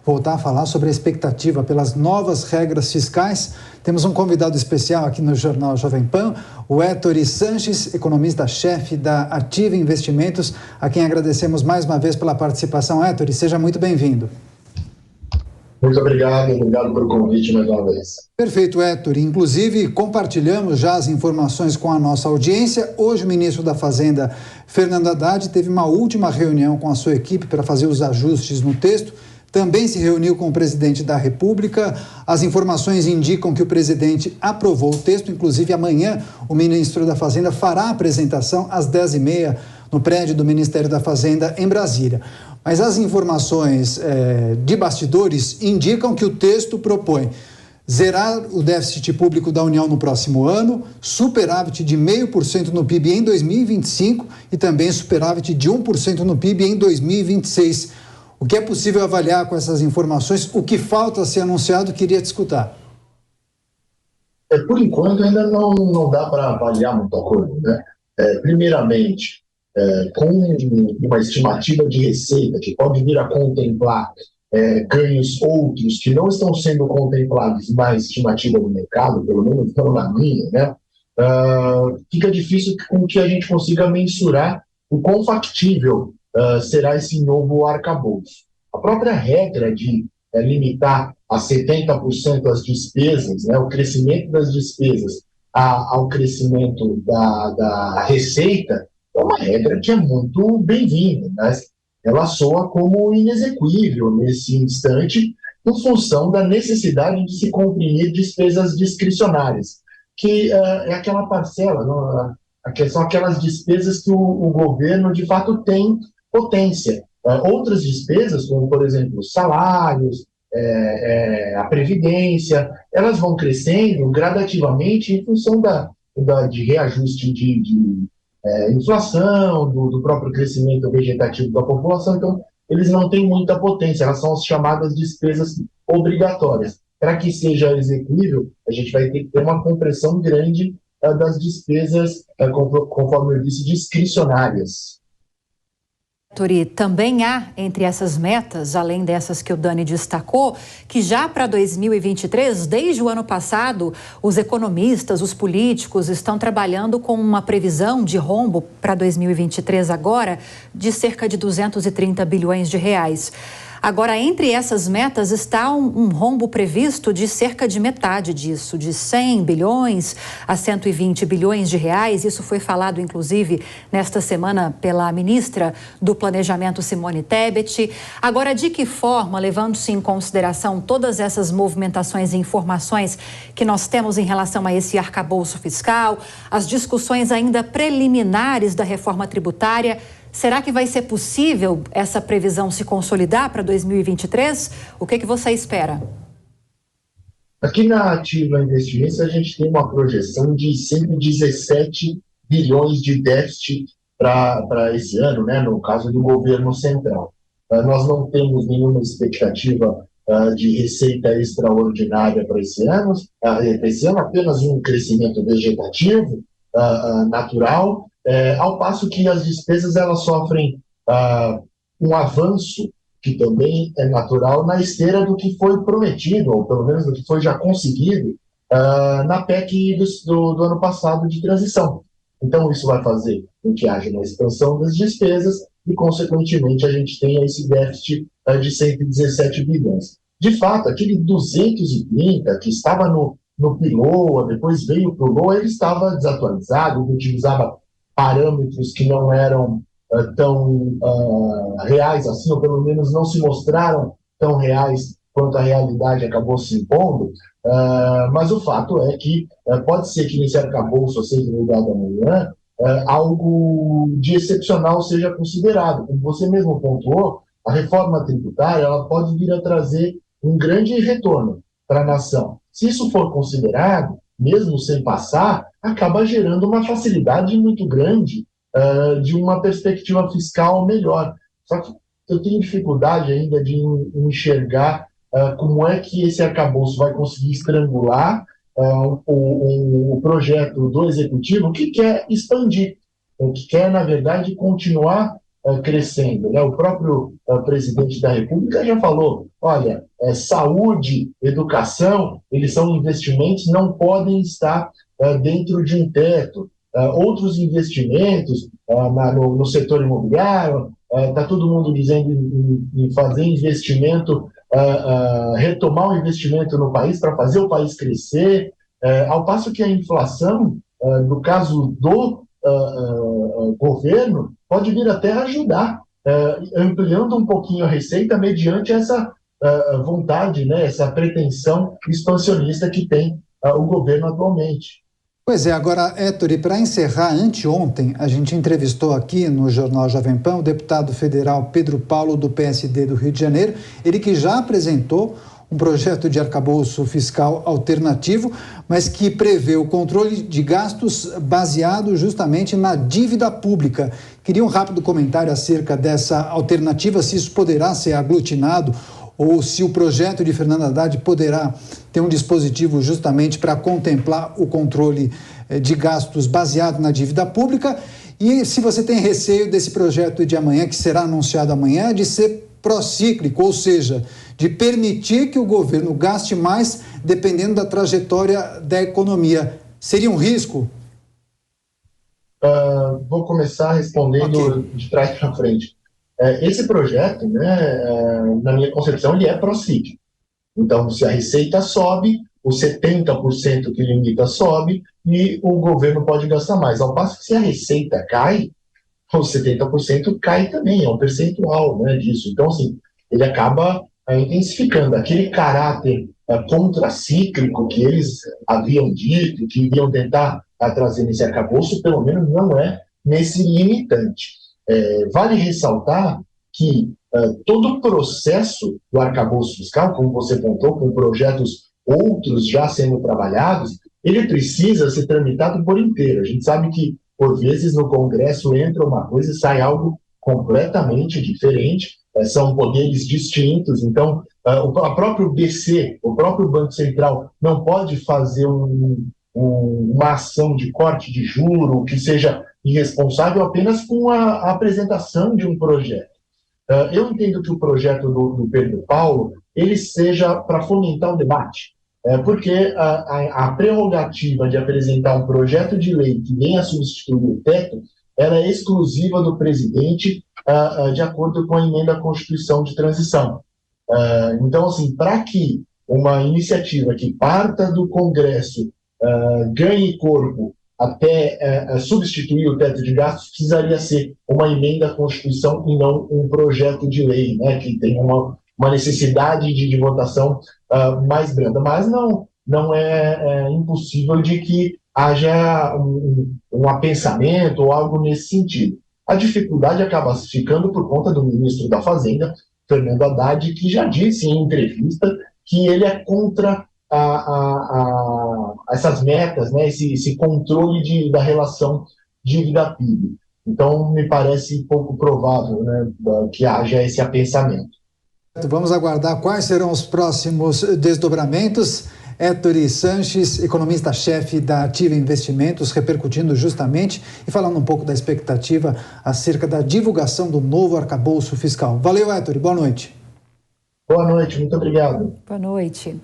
voltar a falar sobre a expectativa pelas novas regras fiscais. Temos um convidado especial aqui no Jornal Jovem Pan, o Héctor Sanches, economista-chefe da Ativa Investimentos, a quem agradecemos mais uma vez pela participação. Héctor, seja muito bem-vindo. Muito obrigado pelo convite mais uma vez. Perfeito, Héctor. Inclusive, compartilhamos já as informações com a nossa audiência. Hoje, o ministro da Fazenda, Fernando Haddad, teve uma última reunião com a sua equipe para fazer os ajustes no texto. Também se reuniu com o presidente da República. As informações indicam que o presidente aprovou o texto. Inclusive, amanhã, o ministro da Fazenda fará a apresentação às 10h30 no prédio do Ministério da Fazenda, em Brasília. Mas as informações de bastidores indicam que o texto propõe zerar o déficit público da União no próximo ano, superávit de 0,5% no PIB em 2025 e também superávit de 1% no PIB em 2026. O que é possível avaliar com essas informações? O que falta a ser anunciado, queria te escutar. Por enquanto, ainda não dá para avaliar muita coisa, né? Primeiramente, com uma estimativa de receita que pode vir a contemplar ganhos outros que não estão sendo contemplados na estimativa do mercado, pelo menos não na minha, né? Fica difícil com que a gente consiga mensurar o quão factível será esse novo arcabouço. A própria regra de limitar a 70% as despesas, né, o crescimento das despesas ao crescimento da receita, é uma regra que é muito bem-vinda, mas ela soa como inexequível nesse instante, em função da necessidade de se comprimir despesas discricionárias, que é aquela parcela, são aquelas despesas que o governo, de fato, tem potência. Outras despesas, como, por exemplo, salários, a previdência, elas vão crescendo gradativamente em função de reajuste de inflação, do próprio crescimento vegetativo da população. Então, eles não têm muita potência, elas são as chamadas despesas obrigatórias. Para que seja execuível, a gente vai ter que ter uma compressão grande das despesas, conforme eu disse, discricionárias. E também há, entre essas metas, além dessas que o Dani destacou, que já para 2023, desde o ano passado, os economistas, os políticos estão trabalhando com uma previsão de rombo para 2023 agora de cerca de 230 bilhões de reais. Agora, entre essas metas está um rombo previsto de cerca de metade disso, de 100 bilhões a 120 bilhões de reais. Isso foi falado, inclusive, nesta semana pela ministra do Planejamento, Simone Tebet. Agora, de que forma, levando-se em consideração todas essas movimentações e informações que nós temos em relação a esse arcabouço fiscal, as discussões ainda preliminares da reforma tributária, será que vai ser possível essa previsão se consolidar para 2023? O que você espera? Aqui na Ativa Investimentos, a gente tem uma projeção de 117 bilhões de déficit para esse ano, né, no caso do governo central. Nós não temos nenhuma expectativa de receita extraordinária para esse ano. Esse ano apenas um crescimento vegetativo natural, ao passo que as despesas elas sofrem um avanço que também é natural na esteira do que foi prometido, ou pelo menos do que foi já conseguido na PEC do ano passado de transição. Então isso vai fazer com que haja uma expansão das despesas e, consequentemente, a gente tenha esse déficit de 117 bilhões. De fato, aquele 230 que estava no PILOA, depois veio para o LOA, ele estava desatualizado, utilizava parâmetros que não eram tão reais assim, ou pelo menos não se mostraram tão reais quanto a realidade acabou se impondo, mas o fato é que pode ser que nesse arcabouço, seja divulgado amanhã, algo de excepcional seja considerado. Como você mesmo pontuou, a reforma tributária ela pode vir a trazer um grande retorno para a nação. Se isso for considerado, mesmo sem passar, acaba gerando uma facilidade muito grande de uma perspectiva fiscal melhor. Só que eu tenho dificuldade ainda de enxergar como é que esse arcabouço vai conseguir estrangular o projeto do Executivo, que quer expandir, que quer, na verdade, continuar crescendo, né? O próprio presidente da República já falou, olha, saúde, educação, eles são investimentos, não podem estar dentro de um teto. Outros investimentos no setor imobiliário, está todo mundo dizendo em fazer investimento, retomar o investimento no país para fazer o país crescer, ao passo que a inflação, no caso do governo, pode vir até ajudar, ampliando um pouquinho a receita mediante essa vontade, né, essa pretensão expansionista que tem o governo atualmente. Pois é, agora, Héctor, para encerrar, anteontem a gente entrevistou aqui no Jornal Jovem Pan o deputado federal Pedro Paulo, do PSD do Rio de Janeiro, ele que já apresentou um projeto de arcabouço fiscal alternativo, mas que prevê o controle de gastos baseado justamente na dívida pública. Queria um rápido comentário acerca dessa alternativa, se isso poderá ser aglutinado ou se o projeto de Fernando Haddad poderá ter um dispositivo justamente para contemplar o controle de gastos baseado na dívida pública, e se você tem receio desse projeto de amanhã, que será anunciado amanhã, de ser procíclico, ou seja, de permitir que o governo gaste mais dependendo da trajetória da economia. Seria um risco? Vou começar respondendo de trás para frente. Esse projeto, né, na minha concepção, ele é procíclico. Então, se a receita sobe, os 70% que limita sobe e o governo pode gastar mais. Ao passo que se a receita cai, os 70% cai também, é um percentual, né, disso. Então, assim, ele acaba intensificando aquele caráter contracíclico que eles haviam dito, que iriam tentar trazer nesse arcabouço, pelo menos não é nesse limitante. Vale ressaltar que todo o processo do arcabouço fiscal, como você pontuou, com projetos outros já sendo trabalhados, ele precisa ser tramitado por inteiro. A gente sabe que, por vezes, no Congresso entra uma coisa e sai algo completamente diferente, são poderes distintos, então o próprio BC, o próprio Banco Central, não pode fazer uma ação de corte de juro que seja irresponsável apenas com a apresentação de um projeto. Eu entendo que o projeto do Pedro Paulo ele seja para fomentar o debate, porque a prerrogativa de apresentar um projeto de lei que venha substituir o teto, ela é exclusiva do presidente de acordo com a emenda à Constituição de transição. Então, assim, para que uma iniciativa que parta do Congresso ganhe corpo até substituir o teto de gastos, precisaria ser uma emenda à Constituição e não um projeto de lei, né, que tem uma necessidade de votação mais branda. Mas não é impossível de que haja um apensamento ou algo nesse sentido. A dificuldade acaba ficando por conta do ministro da Fazenda, Fernando Haddad, que já disse em entrevista que ele é contra essas metas, né, esse controle da relação dívida-PIB. Então, me parece pouco provável, né, que haja esse apensamento. Vamos aguardar quais serão os próximos desdobramentos. Héctor Sanches, economista-chefe da Ativa Investimentos, repercutindo justamente e falando um pouco da expectativa acerca da divulgação do novo arcabouço fiscal. Valeu, Héctor, boa noite. Boa noite, muito obrigado. Boa noite.